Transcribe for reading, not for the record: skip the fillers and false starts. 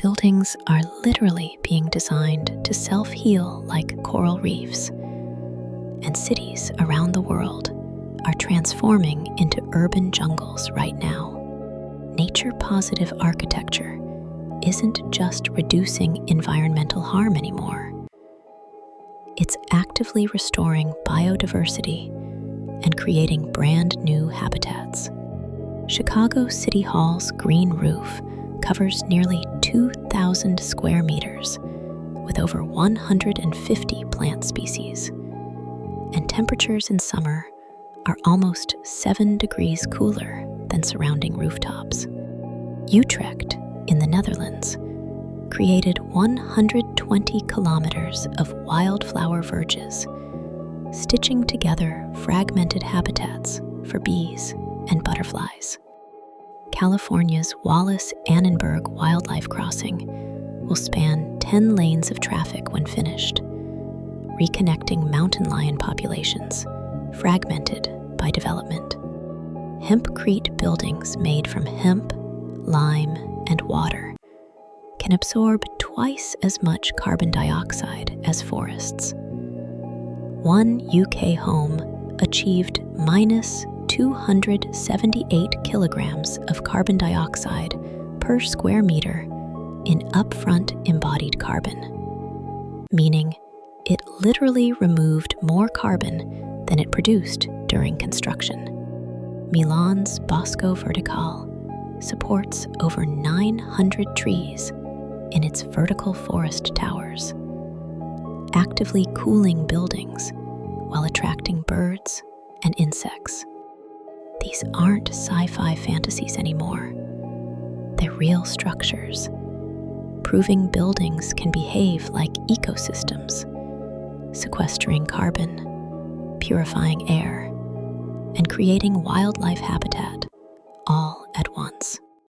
buildings are literally being designed to self-heal like coral reefs, and cities around the world are transforming into urban jungles right now. Nature-positive architecture isn't just reducing environmental harm anymore. It's actively restoring biodiversity and creating brand new habitats. Chicago City Hall's green roof covers nearly 2,000 square meters with over 150 plant species, and temperatures in summer are almost 7 degrees cooler than surrounding rooftops. Utrecht, in the Netherlands, created 120 kilometers of wildflower verges, stitching together fragmented habitats for bees and butterflies. California's Wallace-Annenberg Wildlife Crossing will span 10 lanes of traffic when finished, reconnecting mountain lion populations fragmented by development. Hempcrete buildings made from hemp, lime, and water can absorb twice as much carbon dioxide as forests. One UK home achieved minus 278 kilograms of carbon dioxide per square meter in upfront embodied carbon, meaning it literally removed more carbon than it produced during construction. Milan's Bosco Verticale supports over 900 trees in its vertical forest towers, actively cooling buildings while attracting birds and insects. These aren't sci-fi fantasies anymore. They're real structures, proving buildings can behave like ecosystems, sequestering carbon, purifying air, and creating wildlife habitat, all